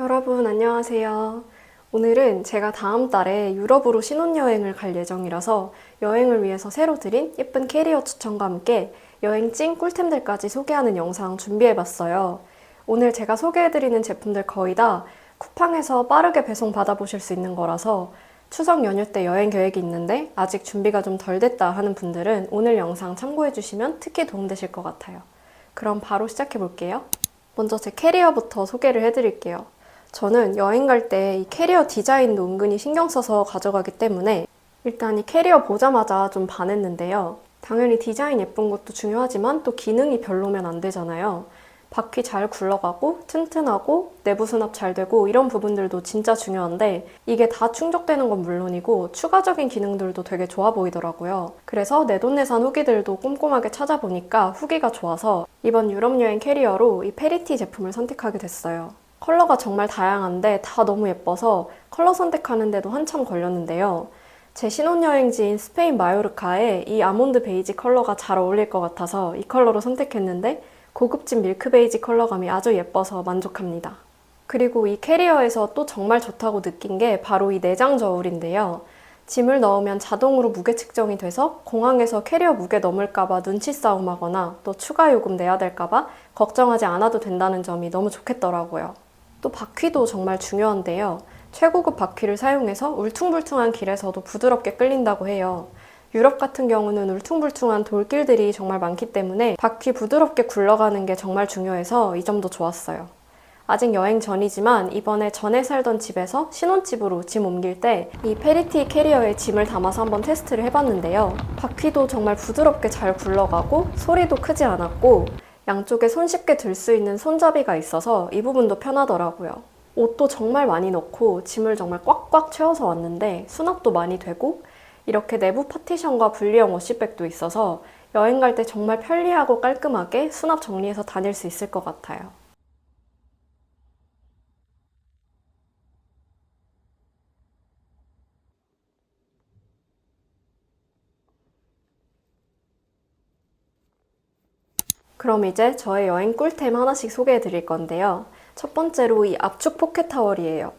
여러분 안녕하세요. 오늘은 제가 다음 달에 유럽으로 신혼여행을 갈 예정이라서 여행을 위해서 새로 드린 예쁜 캐리어 추천과 함께 여행 찐 꿀템들까지 소개하는 영상 준비해봤어요. 오늘 제가 소개해드리는 제품들 거의 다 쿠팡에서 빠르게 배송 받아보실 수 있는 거라서 추석 연휴 때 여행 계획이 있는데 아직 준비가 좀 덜 됐다 하는 분들은 오늘 영상 참고해주시면 특히 도움되실 것 같아요. 그럼 바로 시작해볼게요. 먼저 제 캐리어부터 소개를 해드릴게요. 저는 여행 갈 때 이 캐리어 디자인도 은근히 신경 써서 가져가기 때문에 일단 이 캐리어 보자마자 좀 반했는데요. 당연히 디자인 예쁜 것도 중요하지만 또 기능이 별로면 안 되잖아요. 바퀴 잘 굴러가고 튼튼하고 내부 수납 잘 되고 이런 부분들도 진짜 중요한데 이게 다 충족되는 건 물론이고 추가적인 기능들도 되게 좋아 보이더라고요. 그래서 내돈내산 후기들도 꼼꼼하게 찾아보니까 후기가 좋아서 이번 유럽 여행 캐리어로 이 페리티 제품을 선택하게 됐어요. 컬러가 정말 다양한데 다 너무 예뻐서 컬러 선택하는데도 한참 걸렸는데요. 제 신혼여행지인 스페인 마요르카에 이 아몬드 베이지 컬러가 잘 어울릴 것 같아서 이 컬러로 선택했는데 고급진 밀크 베이지 컬러감이 아주 예뻐서 만족합니다. 그리고 이 캐리어에서 또 정말 좋다고 느낀 게 바로 이 내장 저울인데요. 짐을 넣으면 자동으로 무게 측정이 돼서 공항에서 캐리어 무게 넘을까봐 눈치 싸움하거나 또 추가 요금 내야 될까봐 걱정하지 않아도 된다는 점이 너무 좋겠더라고요. 또 바퀴도 정말 중요한데요. 최고급 바퀴를 사용해서 울퉁불퉁한 길에서도 부드럽게 끌린다고 해요. 유럽 같은 경우는 울퉁불퉁한 돌길들이 정말 많기 때문에 바퀴 부드럽게 굴러가는 게 정말 중요해서 이 점도 좋았어요. 아직 여행 전이지만 이번에 전에 살던 집에서 신혼집으로 짐 옮길 때 이 페리티 캐리어에 짐을 담아서 한번 테스트를 해봤는데요. 바퀴도 정말 부드럽게 잘 굴러가고 소리도 크지 않았고 양쪽에 손쉽게 들 수 있는 손잡이가 있어서 이 부분도 편하더라고요. 옷도 정말 많이 넣고 짐을 정말 꽉꽉 채워서 왔는데 수납도 많이 되고 이렇게 내부 파티션과 분리형 워시백도 있어서 여행 갈 때 정말 편리하고 깔끔하게 수납 정리해서 다닐 수 있을 것 같아요. 그럼 이제 저의 여행 꿀템 하나씩 소개해 드릴 건데요. 첫 번째로 이 압축 포켓 타월이에요.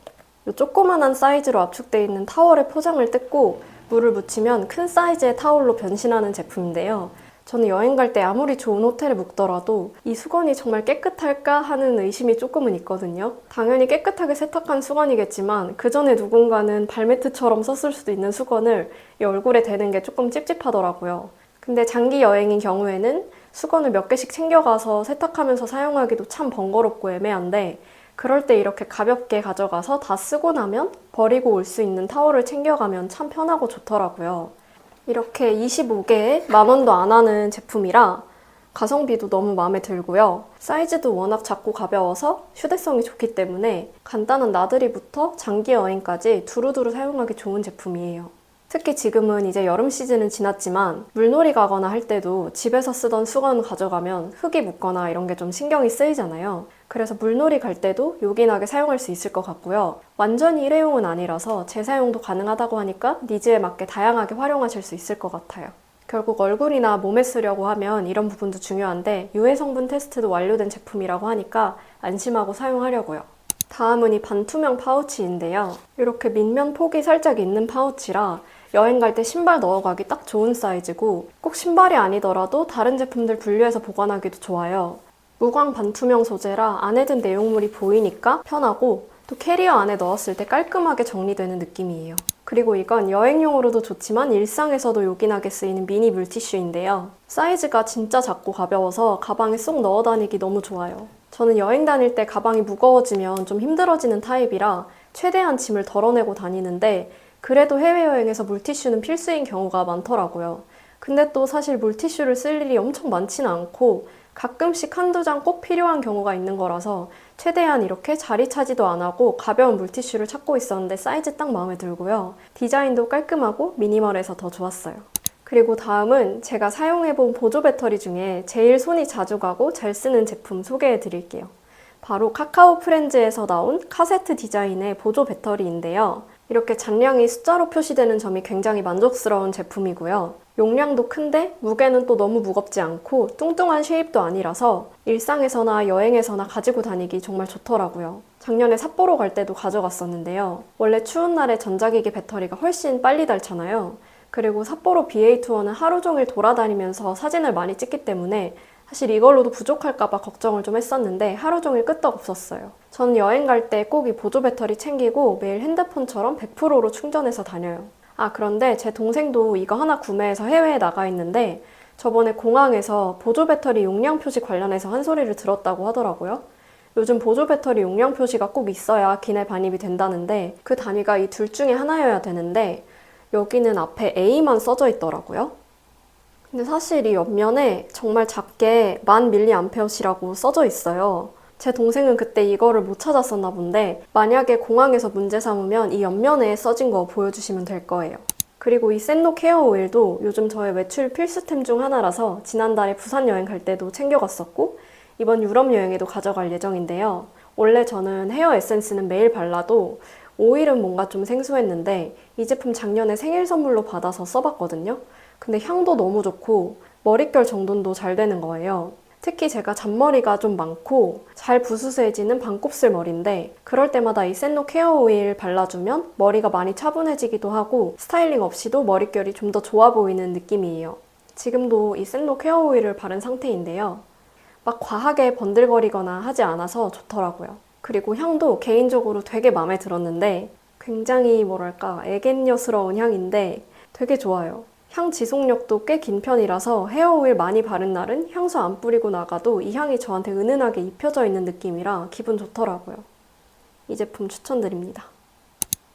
이 조그만한 사이즈로 압축되어 있는 타월의 포장을 뜯고 물을 묻히면 큰 사이즈의 타월로 변신하는 제품인데요. 저는 여행 갈 때 아무리 좋은 호텔에 묵더라도 이 수건이 정말 깨끗할까 하는 의심이 조금은 있거든요. 당연히 깨끗하게 세탁한 수건이겠지만 그 전에 누군가는 발매트처럼 썼을 수도 있는 수건을 이 얼굴에 대는 게 조금 찝찝하더라고요. 근데 장기 여행인 경우에는 수건을 몇 개씩 챙겨가서 세탁하면서 사용하기도 참 번거롭고 애매한데 그럴 때 이렇게 가볍게 가져가서 다 쓰고 나면 버리고 올 수 있는 타월을 챙겨가면 참 편하고 좋더라고요. 이렇게 25개에 10,000원도 안 하는 제품이라 가성비도 너무 마음에 들고요. 사이즈도 워낙 작고 가벼워서 휴대성이 좋기 때문에 간단한 나들이부터 장기 여행까지 두루두루 사용하기 좋은 제품이에요. 특히 지금은 이제 여름 시즌은 지났지만 물놀이 가거나 할 때도 집에서 쓰던 수건 가져가면 흙이 묻거나 이런 게 좀 신경이 쓰이잖아요. 그래서 물놀이 갈 때도 요긴하게 사용할 수 있을 것 같고요. 완전히 일회용은 아니라서 재사용도 가능하다고 하니까 니즈에 맞게 다양하게 활용하실 수 있을 것 같아요. 결국 얼굴이나 몸에 쓰려고 하면 이런 부분도 중요한데 유해 성분 테스트도 완료된 제품이라고 하니까 안심하고 사용하려고요. 다음은 이 반투명 파우치인데요. 이렇게 밑면 폭이 살짝 있는 파우치라 여행 갈 때 신발 넣어가기 딱 좋은 사이즈고 꼭 신발이 아니더라도 다른 제품들 분류해서 보관하기도 좋아요. 무광 반투명 소재라 안에 든 내용물이 보이니까 편하고 또 캐리어 안에 넣었을 때 깔끔하게 정리되는 느낌이에요. 그리고 이건 여행용으로도 좋지만 일상에서도 요긴하게 쓰이는 미니 물티슈인데요. 사이즈가 진짜 작고 가벼워서 가방에 쏙 넣어 다니기 너무 좋아요. 저는 여행 다닐 때 가방이 무거워지면 좀 힘들어지는 타입이라 최대한 짐을 덜어내고 다니는데 그래도 해외여행에서 물티슈는 필수인 경우가 많더라고요. 근데 또 사실 물티슈를 쓸 일이 엄청 많지는 않고 가끔씩 한두 장 꼭 필요한 경우가 있는 거라서 최대한 이렇게 자리 차지도 안 하고 가벼운 물티슈를 찾고 있었는데 사이즈 딱 마음에 들고요. 디자인도 깔끔하고 미니멀해서 더 좋았어요. 그리고 다음은 제가 사용해본 보조 배터리 중에 제일 손이 자주 가고 잘 쓰는 제품 소개해 드릴게요. 바로 카카오 프렌즈에서 나온 카세트 디자인의 보조 배터리인데요. 이렇게 잔량이 숫자로 표시되는 점이 굉장히 만족스러운 제품이고요. 용량도 큰데 무게는 또 너무 무겁지 않고 뚱뚱한 쉐입도 아니라서 일상에서나 여행에서나 가지고 다니기 정말 좋더라고요. 작년에 삿포로 갈 때도 가져갔었는데요. 원래 추운 날에 전자기기 배터리가 훨씬 빨리 닳잖아요. 그리고 삿포로 BA 투어는 하루 종일 돌아다니면서 사진을 많이 찍기 때문에 사실 이걸로도 부족할까봐 걱정을 좀 했었는데 하루 종일 끄떡없었어요. 전 여행 갈 때 꼭 이 보조 배터리 챙기고 매일 핸드폰처럼 100%로 충전해서 다녀요. 아, 그런데 제 동생도 이거 하나 구매해서 해외에 나가 있는데 저번에 공항에서 보조 배터리 용량 표시 관련해서 한 소리를 들었다고 하더라고요. 요즘 보조 배터리 용량 표시가 꼭 있어야 기내 반입이 된다는데 그 단위가 이 둘 중에 하나여야 되는데 여기는 앞에 A만 써져 있더라고요. 근데 사실 이 옆면에 정말 작게 1000mAh라고 써져 있어요. 제 동생은 그때 이거를 못 찾았었나 본데 만약에 공항에서 문제 삼으면 이 옆면에 써진 거 보여주시면 될 거예요. 그리고 이 센노 케어 오일도 요즘 저의 외출 필수템 중 하나라서 지난달에 부산 여행 갈 때도 챙겨갔었고 이번 유럽 여행에도 가져갈 예정인데요. 원래 저는 헤어 에센스는 매일 발라도 오일은 뭔가 좀 생소했는데 이 제품 작년에 생일 선물로 받아서 써봤거든요. 근데 향도 너무 좋고 머릿결 정돈도 잘 되는 거예요. 특히 제가 잔머리가 좀 많고 잘 부스스해지는 반곱슬 머리인데 그럴 때마다 이 센노 케어 오일 발라주면 머리가 많이 차분해지기도 하고 스타일링 없이도 머릿결이 좀 더 좋아 보이는 느낌이에요. 지금도 이 센노 케어 오일을 바른 상태인데요. 막 과하게 번들거리거나 하지 않아서 좋더라고요. 그리고 향도 개인적으로 되게 마음에 들었는데 굉장히 뭐랄까 애견녀스러운 향인데 되게 좋아요. 향 지속력도 꽤 긴 편이라서 헤어 오일 많이 바른 날은 향수 안 뿌리고 나가도 이 향이 저한테 은은하게 입혀져 있는 느낌이라 기분 좋더라고요. 이 제품 추천드립니다.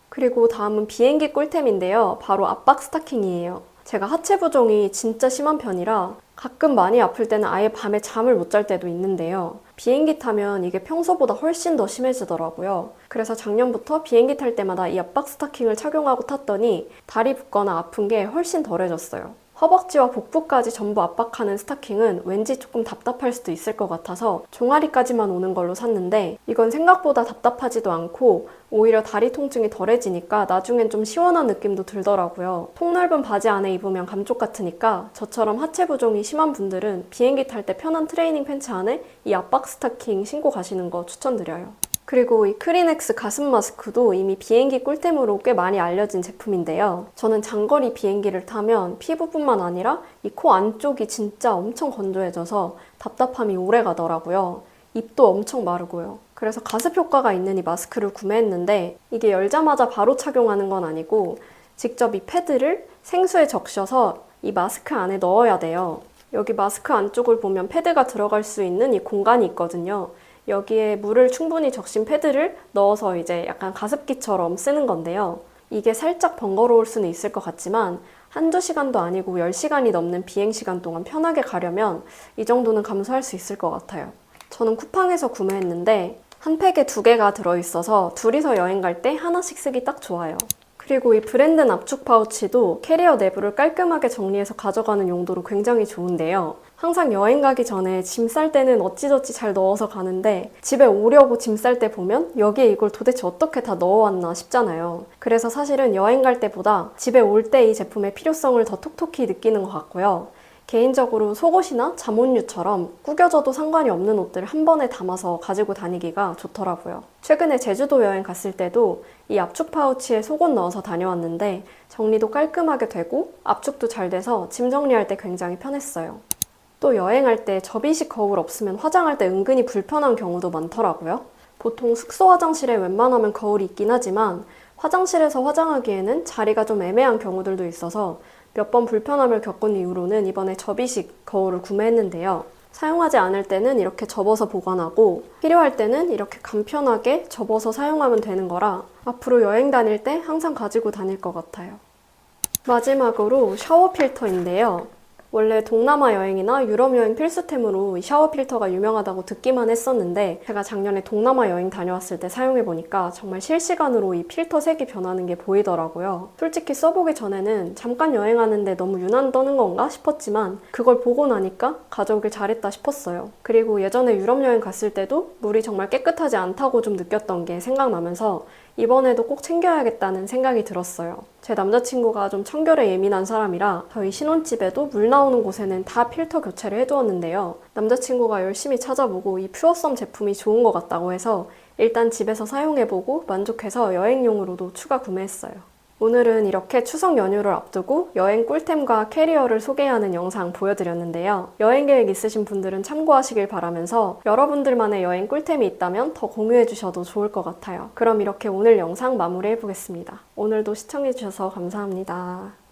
그리고 다음은 비행기 꿀템인데요. 바로 압박 스타킹이에요. 제가 하체 부종이 진짜 심한 편이라 가끔 많이 아플 때는 아예 밤에 잠을 못 잘 때도 있는데요. 비행기 타면 이게 평소보다 훨씬 더 심해지더라고요. 그래서 작년부터 비행기 탈 때마다 이 압박 스타킹을 착용하고 탔더니 다리 붓거나 아픈 게 훨씬 덜해졌어요. 허벅지와 복부까지 전부 압박하는 스타킹은 왠지 조금 답답할 수도 있을 것 같아서 종아리까지만 오는 걸로 샀는데 이건 생각보다 답답하지도 않고 오히려 다리 통증이 덜해지니까 나중엔 좀 시원한 느낌도 들더라고요. 폭넓은 바지 안에 입으면 감쪽 같으니까 저처럼 하체 부종이 심한 분들은 비행기 탈 때 편한 트레이닝 팬츠 안에 이 압박 스타킹 신고 가시는 거 추천드려요. 그리고 이 크리넥스 가슴 마스크도 이미 비행기 꿀템으로 꽤 많이 알려진 제품인데요. 저는 장거리 비행기를 타면 피부뿐만 아니라 이 코 안쪽이 진짜 엄청 건조해져서 답답함이 오래 가더라고요. 입도 엄청 마르고요. 그래서 가습 효과가 있는 이 마스크를 구매했는데 이게 열자마자 바로 착용하는 건 아니고 직접 이 패드를 생수에 적셔서 이 마스크 안에 넣어야 돼요. 여기 마스크 안쪽을 보면 패드가 들어갈 수 있는 이 공간이 있거든요. 여기에 물을 충분히 적신 패드를 넣어서 이제 약간 가습기처럼 쓰는 건데요. 이게 살짝 번거로울 수는 있을 것 같지만 한두 시간도 아니고 10시간이 넘는 비행시간 동안 편하게 가려면 이 정도는 감수할 수 있을 것 같아요. 저는 쿠팡에서 구매했는데 한 팩에 2개가 들어있어서 둘이서 여행 갈 때 하나씩 쓰기 딱 좋아요. 그리고 이 브랜든 압축 파우치도 캐리어 내부를 깔끔하게 정리해서 가져가는 용도로 굉장히 좋은데요. 항상 여행 가기 전에 짐 쌀 때는 어찌저찌 잘 넣어서 가는데 집에 오려고 짐 쌀 때 보면 여기에 이걸 도대체 어떻게 다 넣어왔나 싶잖아요. 그래서 사실은 여행 갈 때보다 집에 올 때 이 제품의 필요성을 더 톡톡히 느끼는 것 같고요. 개인적으로 속옷이나 잠옷류처럼 구겨져도 상관이 없는 옷들을 한 번에 담아서 가지고 다니기가 좋더라고요. 최근에 제주도 여행 갔을 때도 이 압축 파우치에 속옷 넣어서 다녀왔는데 정리도 깔끔하게 되고 압축도 잘 돼서 짐 정리할 때 굉장히 편했어요. 또 여행할 때 접이식 거울 없으면 화장할 때 은근히 불편한 경우도 많더라고요. 보통 숙소 화장실에 웬만하면 거울이 있긴 하지만 화장실에서 화장하기에는 자리가 좀 애매한 경우들도 있어서 몇 번 불편함을 겪은 이후로는 이번에 접이식 거울을 구매했는데요. 사용하지 않을 때는 이렇게 접어서 보관하고 필요할 때는 이렇게 간편하게 접어서 사용하면 되는 거라 앞으로 여행 다닐 때 항상 가지고 다닐 것 같아요. 마지막으로 샤워 필터인데요. 원래 동남아 여행이나 유럽 여행 필수템으로 이 샤워 필터가 유명하다고 듣기만 했었는데 제가 작년에 동남아 여행 다녀왔을 때 사용해보니까 정말 실시간으로 이 필터 색이 변하는 게 보이더라고요. 솔직히 써보기 전에는 잠깐 여행하는데 너무 유난 떠는 건가 싶었지만 그걸 보고 나니까 가져오길 잘했다 싶었어요. 그리고 예전에 유럽 여행 갔을 때도 물이 정말 깨끗하지 않다고 좀 느꼈던 게 생각나면서 이번에도 꼭 챙겨야겠다는 생각이 들었어요. 제 남자친구가 좀 청결에 예민한 사람이라 저희 신혼집에도 물 나오는 곳에는 다 필터 교체를 해두었는데요. 남자친구가 열심히 찾아보고 이 퓨어썸 제품이 좋은 것 같다고 해서 일단 집에서 사용해보고 만족해서 여행용으로도 추가 구매했어요. 오늘은 이렇게 추석 연휴를 앞두고 여행 꿀템과 캐리어를 소개하는 영상 보여드렸는데요. 여행 계획 있으신 분들은 참고하시길 바라면서 여러분들만의 여행 꿀템이 있다면 더 공유해주셔도 좋을 것 같아요. 그럼 이렇게 오늘 영상 마무리해보겠습니다. 오늘도 시청해주셔서 감사합니다.